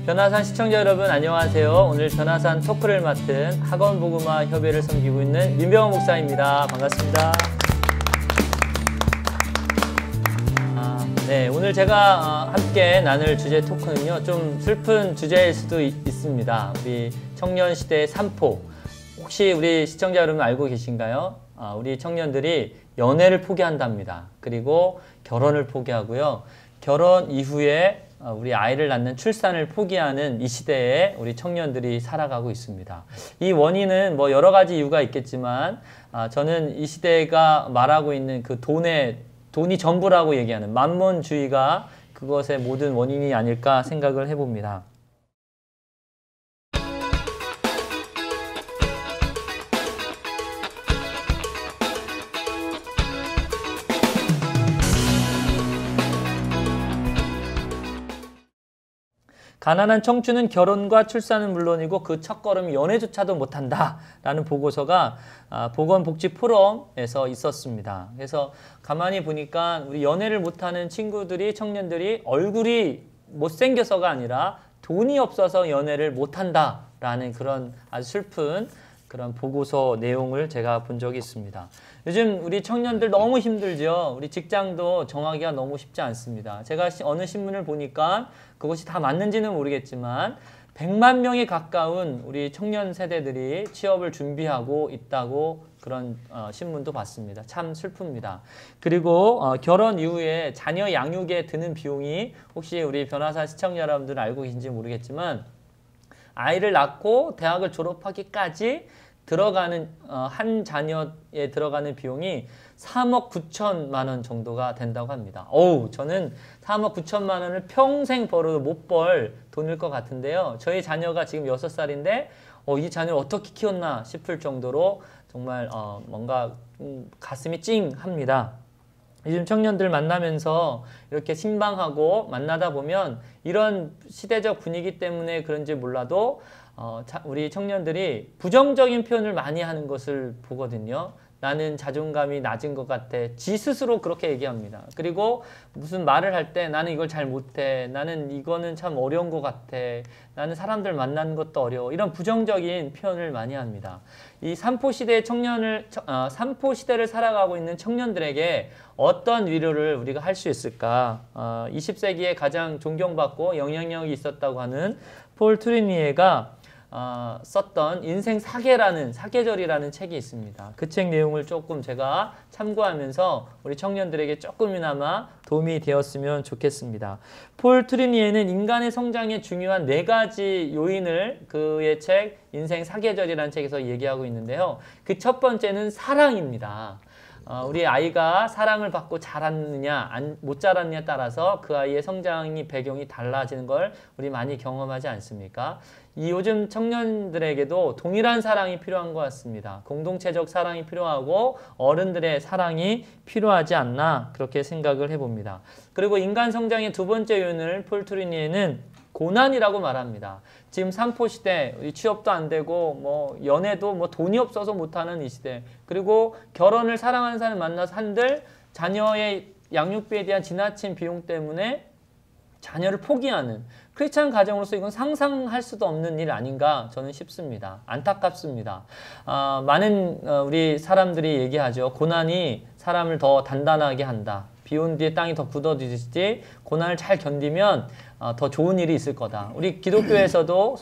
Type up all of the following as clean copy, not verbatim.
변화산 시청자 여러분 안녕하세요. 오늘 변화산 토크를 맡은 학원복음화 협의회를 섬기고 있는 민병헌 목사입니다. 반갑습니다. 네, 오늘 제가 함께 나눌 주제 토크는요, 좀 슬픈 주제일 수도 있습니다. 우리 청년시대의 산포. 혹시 우리 시청자 여러분 알고 계신가요? 우리 청년들이 연애를 포기한답니다. 그리고 결혼을 포기하고요. 결혼 이후에 우리 아이를 낳는 출산을 포기하는 이 시대에 우리 청년들이 살아가고 있습니다. 이 원인은 뭐 여러 가지 이유가 있겠지만 저는 이 시대가 말하고 있는 그 돈이 전부라고 얘기하는 만몬주의가 그것의 모든 원인이 아닐까 생각을 해봅니다. 가난한 청춘은 결혼과 출산은 물론이고 그 첫걸음 연애조차도 못한다 라는 보고서가 보건복지 포럼에서 있었습니다. 그래서 가만히 보니까 우리 연애를 못하는 친구들이, 청년들이 얼굴이 못생겨서가 아니라 돈이 없어서 연애를 못한다 라는 그런 아주 슬픈 그런 보고서 내용을 제가 본 적이 있습니다. 요즘 우리 청년들 너무 힘들죠. 우리 직장도 정하기가 너무 쉽지 않습니다. 제가 어느 신문을 보니까 그것이 다 맞는지는 모르겠지만 100만 명에 가까운 우리 청년 세대들이 취업을 준비하고 있다고 그런 신문도 봤습니다. 참 슬픕니다. 그리고 결혼 이후에 자녀 양육에 드는 비용이 혹시 우리 변화산 시청자 여러분들은 알고 계신지 모르겠지만 아이를 낳고 대학을 졸업하기까지 들어가는 한 자녀에 들어가는 비용이 3억 9천만 원 정도가 된다고 합니다. 저는 3억 9천만 원을 평생 벌어도 못 벌 돈일 것 같은데요. 저희 자녀가 지금 6살인데 이 자녀를 어떻게 키웠나 싶을 정도로 정말 뭔가 가슴이 찡합니다. 요즘 청년들 만나면서 이렇게 신방하고 만나다 보면 이런 시대적 분위기 때문에 그런지 몰라도 우리 청년들이 부정적인 표현을 많이 하는 것을 보거든요. 나는 자존감이 낮은 것 같아. 지 스스로 그렇게 얘기합니다. 그리고 무슨 말을 할 때 나는 이걸 잘 못해. 나는 이거는 참 어려운 것 같아. 나는 사람들 만나는 것도 어려워. 이런 부정적인 표현을 많이 합니다. 이 산포시대의 산포시대를 살아가고 있는 청년들에게 어떤 위로를 우리가 할 수 있을까? 20세기에 가장 존경받고 영향력이 있었다고 하는 폴 트리니에가 썼던 인생 사계절이라는 책이 있습니다. 그 책 내용을 조금 제가 참고하면서 우리 청년들에게 조금이나마 도움이 되었으면 좋겠습니다. 폴 트리니에는 인간의 성장에 중요한 4가지 요인을 그의 책 인생 사계절이라는 책에서 얘기하고 있는데요. 그 첫 번째는 사랑입니다. 우리 아이가 사랑을 받고 자랐느냐 못 자랐느냐에 따라서 그 아이의 성장이 배경이 달라지는 걸 우리 많이 경험하지 않습니까? 이 요즘 청년들에게도 동일한 사랑이 필요한 것 같습니다. 공동체적 사랑이 필요하고 어른들의 사랑이 필요하지 않나 그렇게 생각을 해봅니다. 그리고 인간 성장의 두 번째 요인을 폴 트리니에는 고난이라고 말합니다. 지금 산포시대, 취업도 안 되고 뭐 연애도 뭐 돈이 없어서 못하는 이 시대, 그리고 결혼을 사랑하는 사람 만나서 한들 자녀의 양육비에 대한 지나친 비용 때문에 자녀를 포기하는 크리스찬 가정으로서 이건 상상할 수도 없는 일 아닌가 저는 싶습니다. 안타깝습니다. 많은 우리 사람들이 얘기하죠. 고난이 사람을 더 단단하게 한다. 비 온 뒤에 땅이 더 굳어지듯이 고난을 잘 견디면 더 좋은 일이 있을 거다. 우리 기독교에서도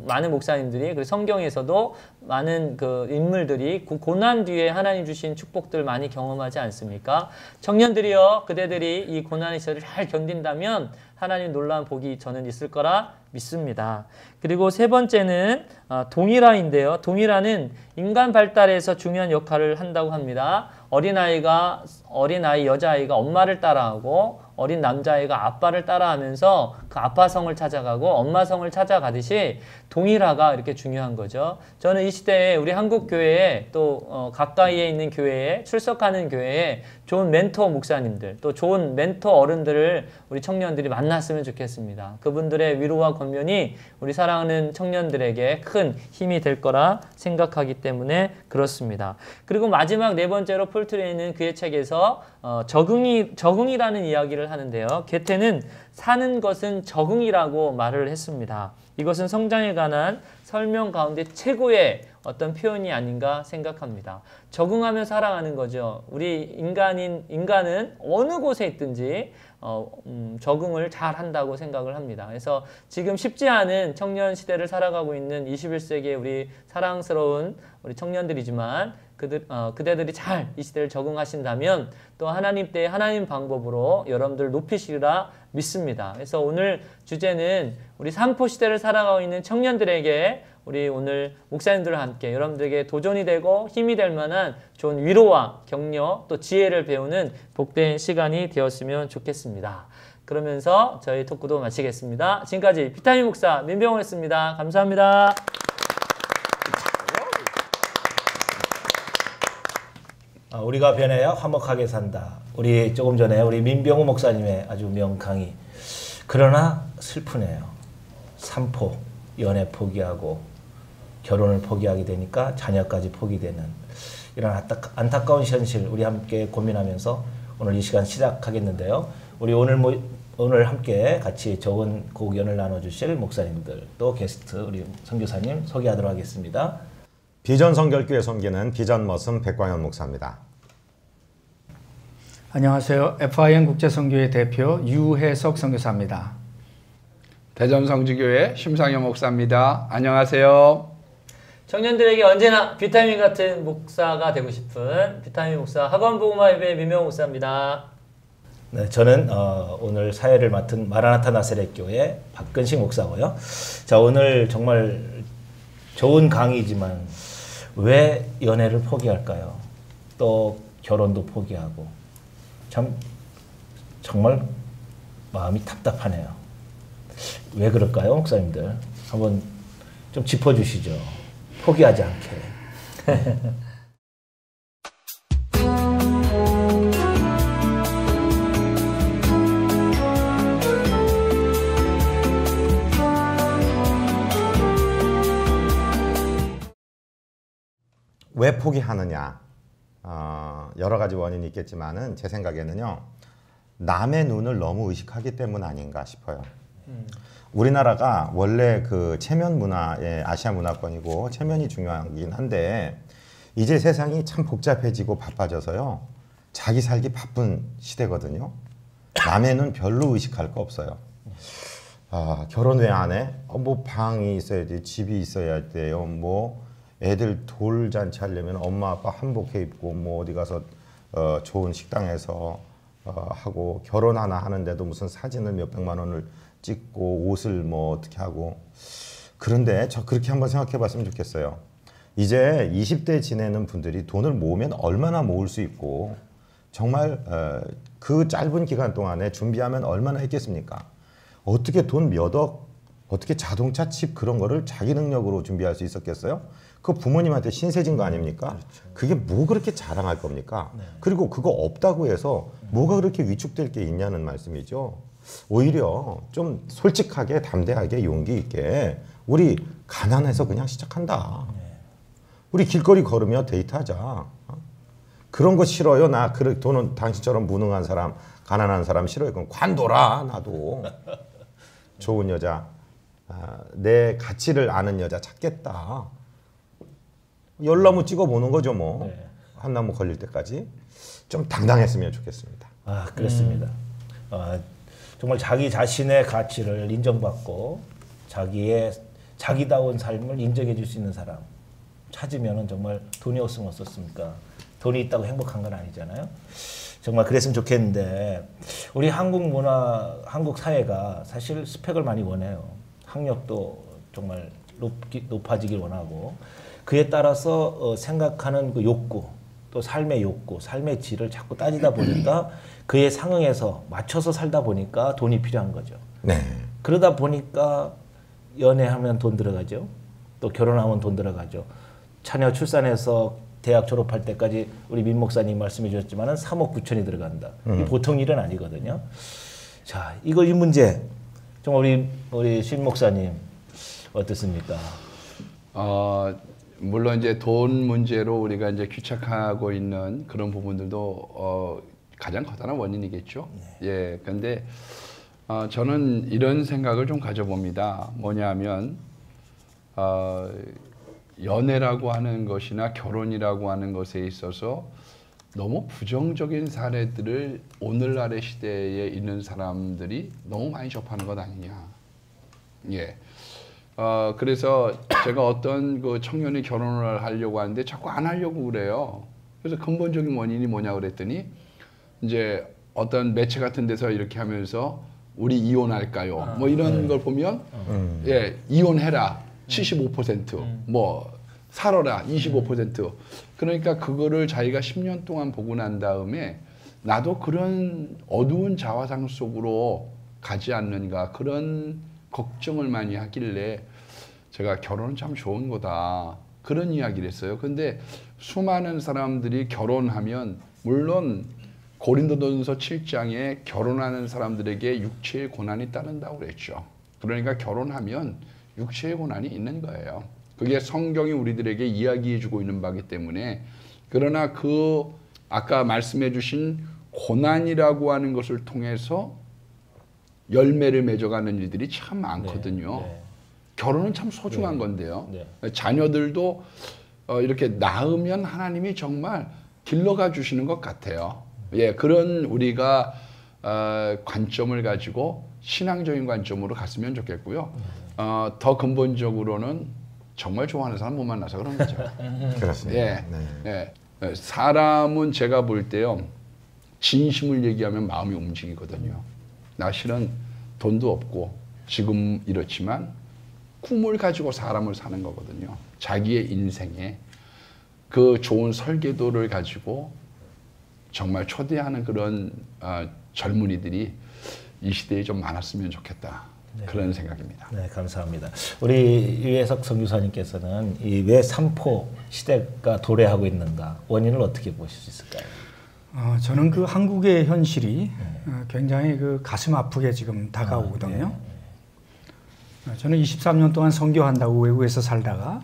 많은 목사님들이, 그리고 성경에서도 많은 그 인물들이 고난 뒤에 하나님 주신 축복들 많이 경험하지 않습니까? 청년들이여, 그대들이 이 고난의 시절을 잘 견딘다면 하나님 놀라운 복이 저는 있을 거라 믿습니다. 그리고 세 번째는 동일화인데요. 동일화는 인간 발달에서 중요한 역할을 한다고 합니다. 어린아이 여자아이가 엄마를 따라하고 어린 남자아이가 아빠를 따라하면서 그 아빠성을 찾아가고 엄마성을 찾아가듯이 동일화가 이렇게 중요한 거죠. 저는 이 시대에 우리 한국 교회에 또 가까이에 있는 교회에 출석하는 교회에 좋은 멘토 목사님들, 또 좋은 멘토 어른들을 우리 청년들이 만났으면 좋겠습니다. 그분들의 위로와 권면이 우리 사랑하는 청년들에게 큰 힘이 될 거라 생각하기 때문에 그렇습니다. 그리고 마지막 네 번째로 폴 트리니는 그의 책에서 적응이라는 이야기를 하는데요. 게테는 사는 것은 적응이라고 말을 했습니다. 이것은 성장에 관한 설명 가운데 최고의 어떤 표현이 아닌가 생각합니다. 적응하며 살아가는 거죠. 우리 인간은 어느 곳에 있든지 적응을 잘 한다고 생각을 합니다. 그래서 지금 쉽지 않은 청년 시대를 살아가고 있는 21세기의 우리 사랑스러운 우리 청년들이지만 그대들이 잘 이 시대를 적응하신다면 또 하나님 때의 하나님 방법으로 여러분들 높이시리라 믿습니다. 그래서 오늘 주제는 우리 산포 시대를 살아가고 있는 청년들에게 우리 오늘 목사님들과 함께 여러분들에게 도전이 되고 힘이 될 만한 좋은 위로와 격려 또 지혜를 배우는 복된 시간이 되었으면 좋겠습니다. 그러면서 저희 토크도 마치겠습니다. 지금까지 비타민 목사 민병호였습니다. 감사합니다. 우리가 변해야 화목하게 산다. 우리 조금 전에 우리 민병호 목사님의 아주 명강의. 그러나 슬프네요. 산포, 연애 포기하고 결혼을 포기하게 되니까 자녀까지 포기되는 이런 안타까운 현실 우리 함께 고민하면서 오늘 이 시간 시작하겠는데요. 우리 오늘 함께 같이 좋은 고견을 나눠주실 목사님들 또 게스트 우리 선교사님 소개하도록 하겠습니다. 비전 성결교회 섬기는 비전 머슴 백광현 목사입니다. 안녕하세요. FIM 국제선교회 대표 유혜석 선교사입니다. 대전 성지교회 심상현 목사입니다. 안녕하세요. 청년들에게 언제나 비타민 같은 목사가 되고 싶은 비타민 목사 학원복음화예배 민병호 목사입니다. 네, 저는 오늘 사회를 맡은 마라나타 나세렛교회 박근식 목사고요. 자, 오늘 정말 좋은 강의지만 왜 연애를 포기할까요? 또 결혼도 포기하고 참 정말 마음이 답답하네요. 왜 그럴까요, 목사님들? 한번 좀 짚어주시죠. 포기하지 않게. 왜 포기하느냐? 여러 가지 원인이 있겠지만은 제 생각에는요. 남의 눈을 너무 의식하기 때문 아닌가 싶어요. 우리나라가 원래 그 체면 문화의 아시아 문화권이고 체면이 중요하긴 한데 이제 세상이 참 복잡해지고 바빠져서요. 자기 살기 바쁜 시대거든요. 남의 눈 별로 의식할 거 없어요. 결혼 왜 안 해? 뭐 방이 있어야지, 집이 있어야 돼요. 뭐 애들 돌잔치 하려면 엄마 아빠 한복해 입고 뭐 어디 가서 좋은 식당에서 하고 결혼 하나 하는데도 무슨 사진을 몇백만 원을 찍고 옷을 뭐 어떻게 하고 그런데 저 그렇게 한번 생각해 봤으면 좋겠어요. 이제 20대 지내는 분들이 돈을 모으면 얼마나 모을 수 있고 정말 그 짧은 기간 동안에 준비하면 얼마나 했겠습니까? 어떻게 돈 몇 억, 어떻게 자동차 칩 그런 거를 자기 능력으로 준비할 수 있었겠어요? 그 부모님한테 신세진 거 아닙니까? 그렇죠. 그게 뭐 그렇게 자랑할 겁니까? 네. 그리고 그거 없다고 해서 뭐가 그렇게 위축될 게 있냐는 말씀이죠. 오히려 좀 솔직하게 담대하게 용기 있게 우리 가난해서 그냥 시작한다. 우리 길거리 걸으며 데이트하자. 그런 거 싫어요. 나 돈은 당신처럼 무능한 사람, 가난한 사람 싫어요. 그럼 관둬라. 나도 좋은 여자, 내 가치를 아는 여자 찾겠다. 열나무 찍어보는 거죠 뭐. 네. 한 나무 걸릴 때까지 좀 당당했으면 좋겠습니다. 그렇습니다. 정말 자기 자신의 가치를 인정받고 자기다운 삶을 인정해 줄 수 있는 사람 찾으면은 정말 돈이 없으면 어떻습니까? 돈이 있다고 행복한 건 아니잖아요. 정말 그랬으면 좋겠는데 우리 한국 문화, 한국 사회가 사실 스펙을 많이 원해요. 학력도 정말 높아지길 원하고 그에 따라서 생각하는 그 욕구, 또 삶의 욕구, 삶의 질을 자꾸 따지다 보니까 그에 상응해서 맞춰서 살다 보니까 돈이 필요한 거죠. 네. 그러다 보니까 연애하면 돈 들어가죠. 또 결혼하면 돈 들어가죠. 자녀 출산해서 대학 졸업할 때까지 우리 민 목사님 말씀해 주셨지만은 3억 9천이 들어간다. 이 보통 일은 아니거든요. 자, 이 문제 정말 우리 신 목사님 어떻습니까? 물론 이제 돈 문제로 우리가 이제 귀착하고 있는 그런 부분들도 가장 커다란 원인이겠죠. 네. 예, 그런데 저는 이런 생각을 좀 가져봅니다. 뭐냐면 연애라고 하는 것이나 결혼이라고 하는 것에 있어서 너무 부정적인 사례들을 오늘날의 시대에 있는 사람들이 너무 많이 접하는 것 아니냐. 예. 그래서 제가 어떤 그 청년이 결혼을 하려고 하는데 자꾸 안 하려고 그래요. 그래서 근본적인 원인이 뭐냐 그랬더니 이제 어떤 매체 같은 데서 이렇게 하면서 우리 이혼할까요? 뭐 이런 걸 보면 예, 이혼해라 75%, 뭐 살아라 25%. 그러니까 그거를 자기가 10년 동안 보고 난 다음에 나도 그런 어두운 자화상 속으로 가지 않는가 그런 걱정을 많이 하길래 제가 결혼은 참 좋은 거다 그런 이야기를 했어요. 근데 수많은 사람들이 결혼하면 물론 고린도전서 7장에 결혼하는 사람들에게 육체의 고난이 따른다고 그랬죠. 그러니까 결혼하면 육체의 고난이 있는 거예요. 그게 성경이 우리들에게 이야기해주고 있는 바기 때문에 그러나 그 아까 말씀해 주신 고난이라고 하는 것을 통해서 열매를 맺어가는 일들이 참 많거든요. 네. 결혼은 참 소중한 네. 건데요. 네. 자녀들도 이렇게 낳으면 하나님이 정말 길러가 주시는 것 같아요. 예, 그런 우리가 관점을 가지고 신앙적인 관점으로 갔으면 좋겠고요. 더 근본적으로는 정말 좋아하는 사람 못 만나서 그런 거죠. 그렇습니다. 예, 네. 예. 사람은 제가 볼 때요, 진심을 얘기하면 마음이 움직이거든요. 나 실은 돈도 없고 지금 이렇지만 꿈을 가지고 사람을 사는 거거든요. 자기의 인생에 그 좋은 설계도를 가지고 정말 초대하는 그런 젊은이들이 이 시대에 좀 많았으면 좋겠다. 네. 그런 생각입니다. 네, 감사합니다. 우리 유해석 선교사님께서는 이 왜 삼포 시대가 도래하고 있는가 원인을 어떻게 보실 수 있을까요? 저는 그 한국의 현실이 굉장히 그 가슴 아프게 지금 다가오거든요. 저는 23년 동안 선교한다고 외국에서 살다가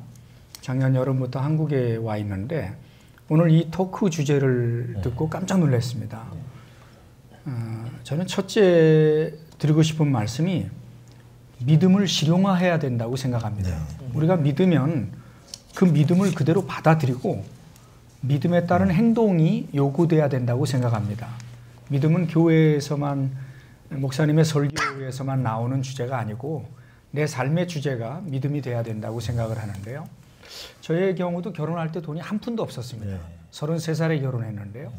작년 여름부터 한국에 와 있는데 오늘 이 토크 주제를 듣고 깜짝 놀랐습니다. 저는 첫째 드리고 싶은 말씀이 믿음을 실용화해야 된다고 생각합니다. 우리가 믿으면 그 믿음을 그대로 받아들이고 믿음에 따른 행동이 요구돼야 된다고 생각합니다. 믿음은 교회에서만 목사님의 설교에서만 나오는 주제가 아니고 내 삶의 주제가 믿음이 돼야 된다고 생각을 하는데요. 저의 경우도 결혼할 때 돈이 한 푼도 없었습니다. 33살에 결혼했는데요.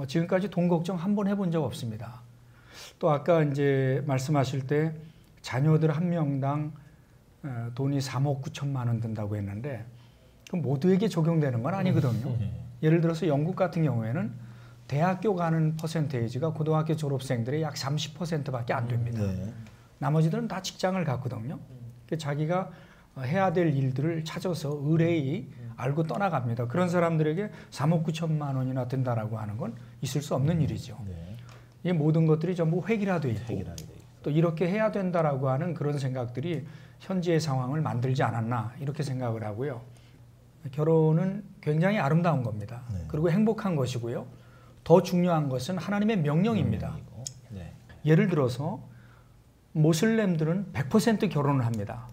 지금까지 돈 걱정 한 번 해본 적 없습니다. 또 아까 이제 말씀하실 때 자녀들 한 명당 돈이 3억 9천만 원 든다고 했는데 그 모두에게 적용되는 건 아니거든요. 예를 들어서 영국 같은 경우에는 대학교 가는 퍼센테이지가 고등학교 졸업생들의 약 30%밖에 안 됩니다. 나머지들은 다 직장을 갖거든요. 자기가 해야 될 일들을 찾아서 의뢰히 알고 떠나갑니다. 그런 사람들에게 3억 9천만 원이나 든다라고 하는 건 있을 수 없는 일이죠. 이 모든 것들이 전부 획일화되어 있고 또 이렇게 해야 된다라고 하는 그런 생각들이 현재의 상황을 만들지 않았나 이렇게 생각을 하고요. 결혼은 굉장히 아름다운 겁니다. 그리고 행복한 것이고요. 더 중요한 것은 하나님의 명령입니다. 예를 들어서 모슬렘들은 100% 결혼을 합니다.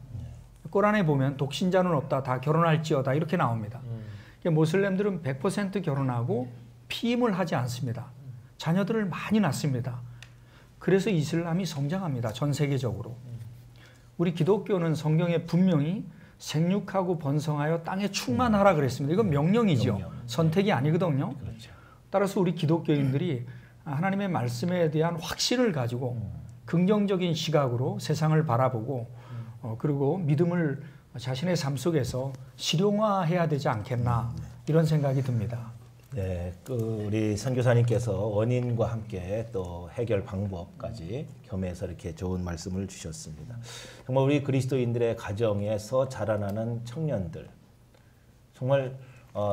꼬란에 보면 독신자는 없다, 다 결혼할지어다 이렇게 나옵니다. 모슬렘들은 100% 결혼하고 피임을 하지 않습니다. 자녀들을 많이 낳습니다. 그래서 이슬람이 성장합니다. 전 세계적으로. 우리 기독교는 성경에 분명히 생육하고 번성하여 땅에 충만하라 그랬습니다. 이건 명령이죠. 선택이 아니거든요. 따라서 우리 기독교인들이 하나님의 말씀에 대한 확신을 가지고 긍정적인 시각으로 세상을 바라보고 그리고 믿음을 자신의 삶 속에서 실용화해야 되지 않겠나 이런 생각이 듭니다. 네, 우리 선교사님께서 원인과 함께 또 해결 방법까지 겸해서 이렇게 좋은 말씀을 주셨습니다. 정말 우리 그리스도인들의 가정에서 자라나는 청년들, 정말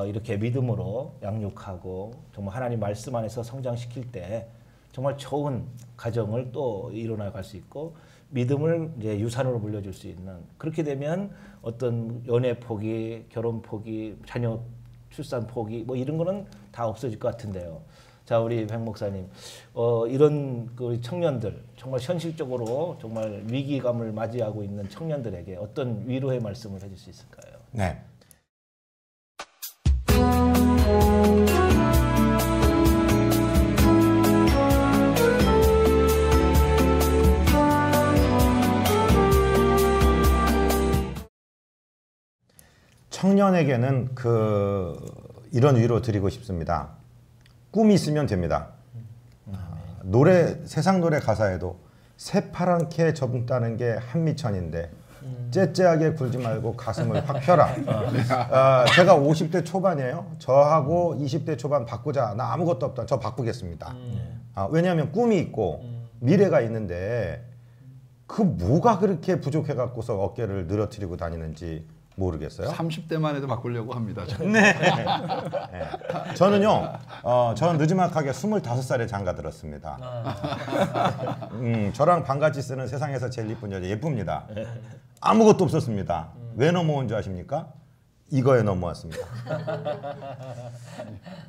이렇게 믿음으로 양육하고 정말 하나님 말씀 안에서 성장시킬 때 정말 좋은 가정을 또 이뤄나갈 수 있고 믿음을 이제 유산으로 물려줄 수 있는, 그렇게 되면 어떤 연애 포기, 결혼 포기, 자녀 출산 포기 뭐 이런 거는 다 없어질 것 같은데요. 자, 우리 백 목사님, 이런 그 청년들 정말 현실적으로 정말 위기감을 맞이하고 있는 청년들에게 어떤 위로의 말씀을 해줄 수 있을까요? 네. 청년에게는 이런 위로 드리고 싶습니다. 꿈이 있으면 됩니다. 세상 노래 가사에도 새파랗게 접다는 게 한미천인데 째째하게 굴지 말고 가슴을 확 펴라. 제가 50대 초반이에요. 저하고 20대 초반 바꾸자. 나 아무것도 없다. 저 바꾸겠습니다. 왜냐하면 꿈이 있고 미래가 있는데 그 뭐가 그렇게 부족해갖고서 어깨를 늘어뜨리고 다니는지 모르겠어요. 30대만 해도 바꾸려고 합니다. 저는. 네. 저는요, 저는 늦지막하게 25살에 장가 들었습니다. 저랑 반같이 쓰는 세상에서 제일 이쁜 여자 예쁩니다. 아무것도 없었습니다. 왜 넘어온 줄 아십니까? 이거에 넘어왔습니다.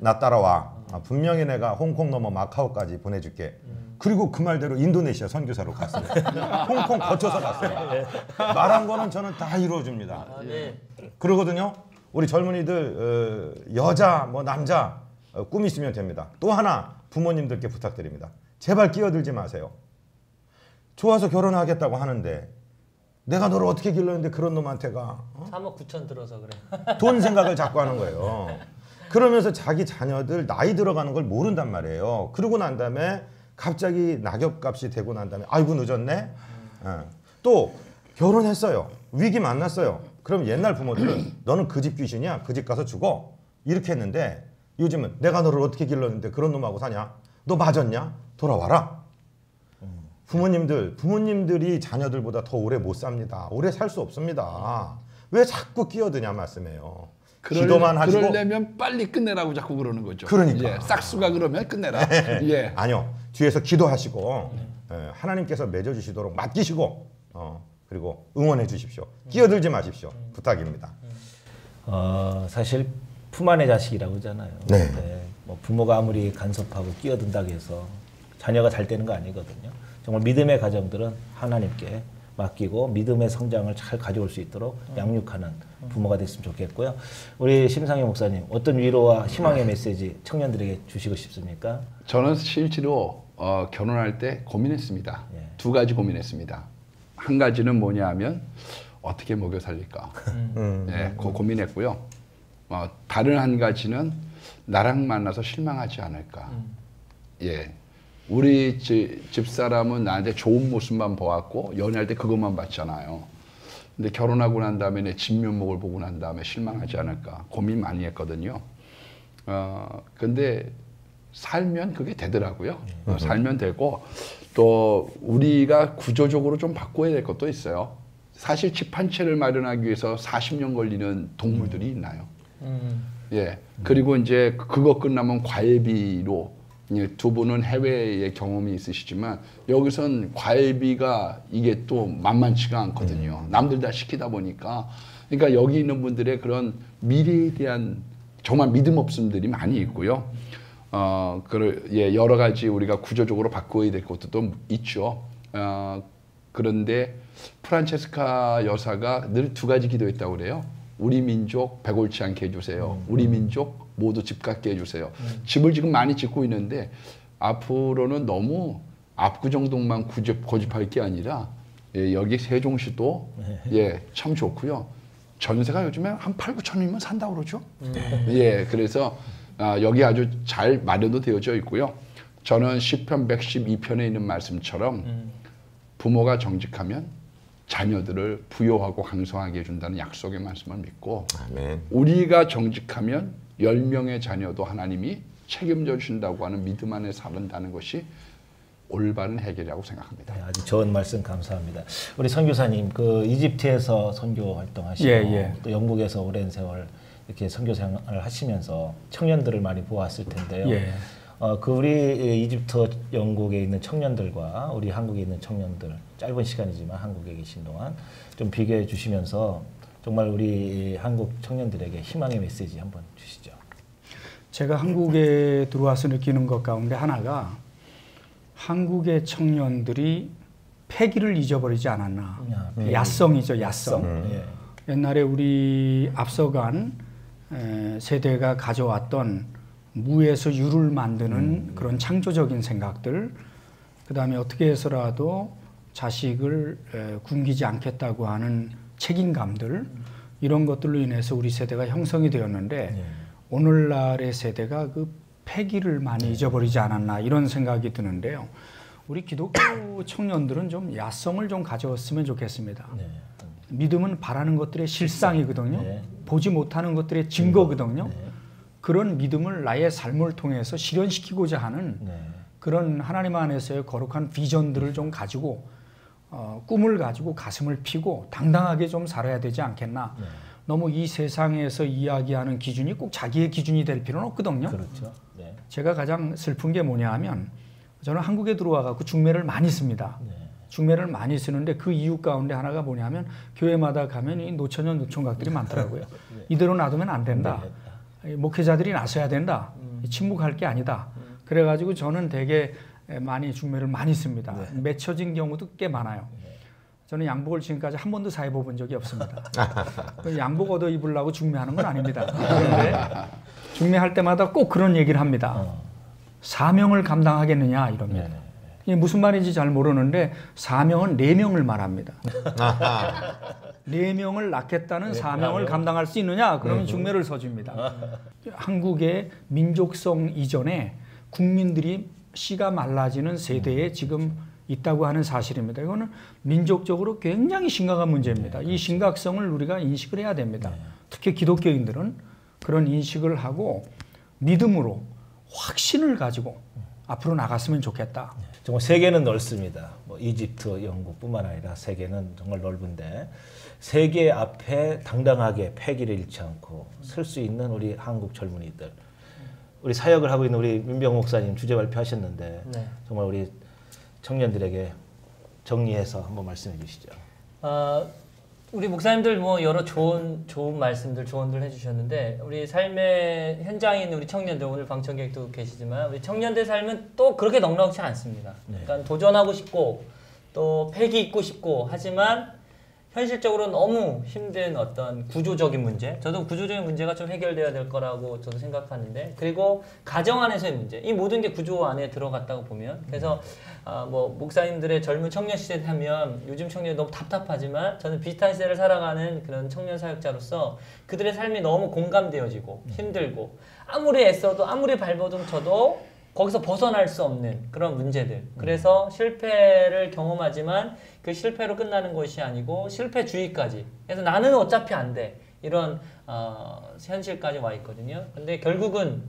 나 따라와. 분명히 내가 홍콩 넘어 마카오까지 보내줄게. 그리고 그 말대로 인도네시아 선교사로 갔습니다. 홍콩 거쳐서 갔어요. 말한 거는 저는 다 이루어줍니다. 그러거든요. 우리 젊은이들 여자 뭐 남자 꿈 있으면 됩니다. 또 하나 부모님들께 부탁드립니다. 제발 끼어들지 마세요. 좋아서 결혼하겠다고 하는데 내가 너를 어떻게 길렀는데 그런 놈한테가 3억 9천 들어서 그래. 돈 생각을 자꾸 하는 거예요. 그러면서 자기 자녀들 나이 들어가는 걸 모른단 말이에요. 그러고 난 다음에 갑자기 낙엽값이 되고 난 다음에 아이고 늦었네. 또 결혼했어요. 위기 만났어요. 그럼 옛날 부모들은 너는 그 집 귀신이야. 그 집 가서 죽어. 이렇게 했는데 요즘은 내가 너를 어떻게 길렀는데 그런 놈하고 사냐? 너 맞았냐? 돌아와라. 부모님들이 자녀들보다 더 오래 못 삽니다. 오래 살 수 없습니다. 왜 자꾸 끼어드냐 말씀이에요. 기도만 하시고 그러려면 빨리 끝내라고 자꾸 그러는 거죠. 그러니까. 예, 싹수가 그러면 끝내라. 예. 아니요. 뒤에서 기도하시고 하나님께서 맺어주시도록 맡기시고 그리고 응원해 주십시오. 끼어들지 마십시오. 부탁입니다. 사실 품 안의 자식이라고 하잖아요. 네. 뭐 부모가 아무리 간섭하고 끼어든다고 해서 자녀가 잘 되는 거 아니거든요. 정말 믿음의 가정들은 하나님께 맡기고 믿음의 성장을 잘 가져올 수 있도록 양육하는 부모가 됐으면 좋겠고요. 우리 심상희 목사님, 어떤 위로와 희망의 메시지 청년들에게 주시고 싶습니까? 저는 실제로 결혼할 때 고민했습니다. 예. 두 가지 고민했습니다. 한 가지는 뭐냐 하면 어떻게 먹여 살릴까. 예, 고민했고요. 다른 한 가지는 나랑 만나서 실망하지 않을까. 예. 우리 집사람은 나한테 좋은 모습만 보았고 연애할 때 그것만 봤잖아요. 근데 결혼하고 난 다음에 내 진면목을 보고 난 다음에 실망하지 않을까 고민 많이 했거든요. 근데 살면 그게 되더라고요. 살면 되고 또 우리가 구조적으로 좀 바꿔야 될 것도 있어요. 사실 집 한 채를 마련하기 위해서 40년 걸리는 동물들이 있나요? 예. 그리고 이제 그거 끝나면 과외비로 두 분은 해외의 경험이 있으시지만 여기선 과외비가 이게 또 만만치가 않거든요. 남들 다 시키다 보니까. 그러니까 여기 있는 분들의 그런 미래에 대한 정말 믿음 없음들이 많이 있고요. 여러 가지 우리가 구조적으로 바꿔야 될 것도 있죠. 그런데 프란체스카 여사가 늘 두 가지 기도했다고 그래요. 우리 민족 배골치 않게 해주세요. 우리 민족 모두 집 갖게 해주세요. 집을 지금 많이 짓고 있는데 앞으로는 너무 압구정동만 고집할 게 아니라 여기 세종시도 참 좋고요. 전세가 요즘에 한 8, 9천이면 산다고 그러죠. 그래서 여기 아주 잘 마련도 되어져 있고요. 저는 시편 112편에 있는 말씀처럼 부모가 정직하면 자녀들을 부요하고 강성하게 해준다는 약속의 말씀을 믿고 아멘. 우리가 정직하면 10명의 자녀도 하나님이 책임져 주신다고 하는 믿음 안에 살아간다는 것이 올바른 해결이라고 생각합니다. 네, 아주 좋은 말씀 감사합니다. 우리 선교사님, 그 이집트에서 선교 활동하시고 또 영국에서 오랜 세월 이렇게 선교 생활을 하시면서 청년들을 많이 보았을 텐데요. 그 우리 이집트, 영국에 있는 청년들과 우리 한국에 있는 청년들, 짧은 시간이지만 한국에 계신 동안 좀 비교해 주시면서 정말 우리 한국 청년들에게 희망의 메시지 한번 주시죠. 제가 한국에 들어와서 느끼는 것 가운데 하나가 한국의 청년들이 패기를 잊어버리지 않았나. 야성이죠, 야성. 예. 옛날에 우리 앞서간 세대가 가져왔던 무에서 유를 만드는 그런 창조적인 생각들, 그 다음에 어떻게 해서라도 자식을 굶기지 않겠다고 하는 책임감들, 이런 것들로 인해서 우리 세대가 형성이 되었는데 오늘날의 세대가 그 패기를 많이 잊어버리지 않았나 이런 생각이 드는데요. 우리 기독교 청년들은 좀 야성을 좀 가져왔으면 좋겠습니다. 믿음은 바라는 것들의 실상이거든요. 보지 못하는 것들의 증거거든요. 그런 믿음을 나의 삶을 통해서 실현시키고자 하는 그런 하나님 안에서의 거룩한 비전들을 좀 가지고 꿈을 가지고 가슴을 피고 당당하게 좀 살아야 되지 않겠나. 너무 이 세상에서 이야기하는 기준이 꼭 자기의 기준이 될 필요는 없거든요. 그렇죠. 제가 가장 슬픈 게 뭐냐 하면 저는 한국에 들어와 갖고 중매를 많이 씁니다. 중매를 많이 쓰는데 그 이유 가운데 하나가 뭐냐면 교회마다 가면 이 노처녀 노총각들이 많더라고요. 이대로 놔두면 안 된다. 목회자들이 나서야 된다. 침묵할 게 아니다. 그래가지고 저는 되게 많이 중매를 많이 씁니다. 맺혀진 경우도 꽤 많아요. 저는 양복을 지금까지 한 번도 사입어 본 적이 없습니다. 양복 얻어 입으려고 중매하는 건 아닙니다. 그런데 중매할 때마다 꼭 그런 얘기를 합니다. 사명을 감당하겠느냐 이럽니다. 이게 무슨 말인지 잘 모르는데 사명은 4명을 말합니다. 4명을 낳겠다는 사명을 감당할 수 있느냐? 그러면 중매를 서줍니다. 한국의 민족성 이전에 국민들이 씨가 말라지는 세대에 지금 있다고 하는 사실입니다. 이거는 민족적으로 굉장히 심각한 문제입니다. 이 심각성을 우리가 인식을 해야 됩니다. 특히 기독교인들은 그런 인식을 하고 믿음으로 확신을 가지고 앞으로 나갔으면 좋겠다. 정말 세계는 넓습니다. 뭐 이집트, 영국뿐만 아니라 세계는 정말 넓은데 세계 앞에 당당하게 패기를 잃지 않고 설 수 있는 우리 한국 젊은이들, 우리 사역을 하고 있는 우리 민병우 목사님 주제 발표하셨는데 정말 우리 청년들에게 정리해서 한번 말씀해 주시죠. 우리 목사님들 뭐 여러 좋은 말씀들, 조언들 해주셨는데 우리 삶의 현장에 있는 우리 청년들, 오늘 방청객도 계시지만 우리 청년들 삶은 또 그렇게 넉넉지 않습니다. 그러니까 도전하고 싶고 또 패기 있고 싶고 하지만 현실적으로 너무 힘든 어떤 구조적인 문제, 저도 구조적인 문제가 좀 해결돼야 될 거라고 저도 생각하는데, 그리고 가정 안에서의 문제, 이 모든 게 구조 안에 들어갔다고 보면, 그래서 뭐 목사님들의 젊은 청년 시대 하면 요즘 청년이 너무 답답하지만 저는 비슷한 시대를 살아가는 그런 청년 사역자로서 그들의 삶이 너무 공감되어지고 힘들고 아무리 애써도 아무리 발버둥 쳐도 거기서 벗어날 수 없는 그런 문제들. 그래서 실패를 경험하지만 그 실패로 끝나는 것이 아니고 실패주의까지. 그래서 나는 어차피 안 돼. 이런 현실까지 와 있거든요. 근데 결국은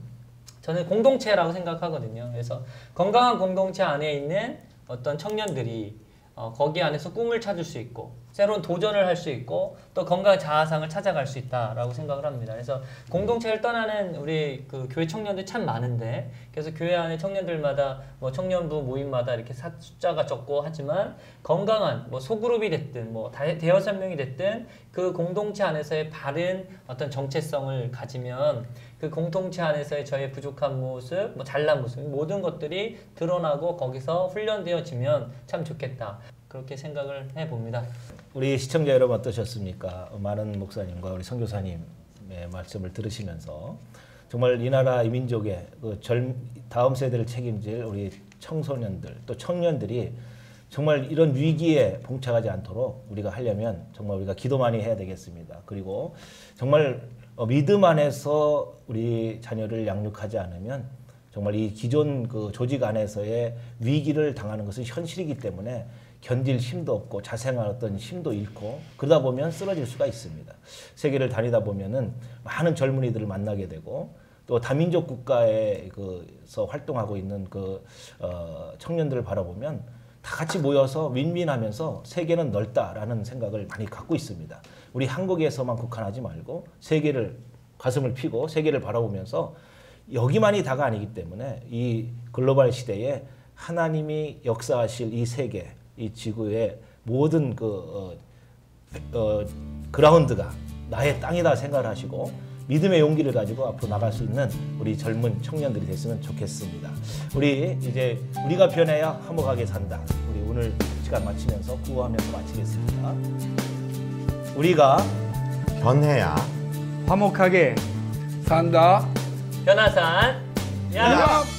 저는 공동체라고 생각하거든요. 그래서 건강한 공동체 안에 있는 어떤 청년들이 거기 안에서 꿈을 찾을 수 있고 새로운 도전을 할 수 있고 또 건강한 자아상을 찾아갈 수 있다라고 생각을 합니다. 그래서 공동체를 떠나는 우리 그 교회 청년들이 참 많은데, 그래서 교회 안에 청년들마다 뭐 청년부 모임마다 이렇게 숫자가 적고 하지만 건강한 뭐 소그룹이 됐든 뭐 대여섯 명이 됐든 그 공동체 안에서의 바른 어떤 정체성을 가지면 그 공동체 안에서의 저의 부족한 모습, 뭐 잘난 모습, 모든 것들이 드러나고 거기서 훈련되어지면 참 좋겠다. 그렇게 생각을 해봅니다. 우리 시청자 여러분 어떠셨습니까? 많은 목사님과 우리 선교사님의 말씀을 들으시면서 정말 이 나라 이 민족의 그 다음 세대를 책임질 우리 청소년들 또 청년들이 정말 이런 위기에 봉착하지 않도록 우리가 하려면 정말 우리가 기도 많이 해야 되겠습니다. 그리고 정말 믿음 안에서 우리 자녀를 양육하지 않으면 정말 이 기존 그 조직 안에서의 위기를 당하는 것은 현실이기 때문에 견딜 힘도 없고 자생할 어떤 힘도 잃고 그러다 보면 쓰러질 수가 있습니다. 세계를 다니다 보면은 많은 젊은이들을 만나게 되고 또 다민족 국가에서 활동하고 있는 그 청년들을 바라보면 다 같이 모여서 윈윈하면서 세계는 넓다라는 생각을 많이 갖고 있습니다. 우리 한국에서만 국한하지 말고 세계를 가슴을 피고 세계를 바라보면서 여기만이 다가 아니기 때문에 이 글로벌 시대에 하나님이 역사하실 이 세계, 이 지구의 모든 그라운드가 나의 땅이다 생각을 하시고 믿음의 용기를 가지고 앞으로 나갈 수 있는 우리 젊은 청년들이 됐으면 좋겠습니다. 우리 이제 우리가 변해야 화목하게 산다. 우리 오늘 시간 마치면서 구호하면서 마치겠습니다. 우리가 변해야 화목하게 산다. 변화산 야.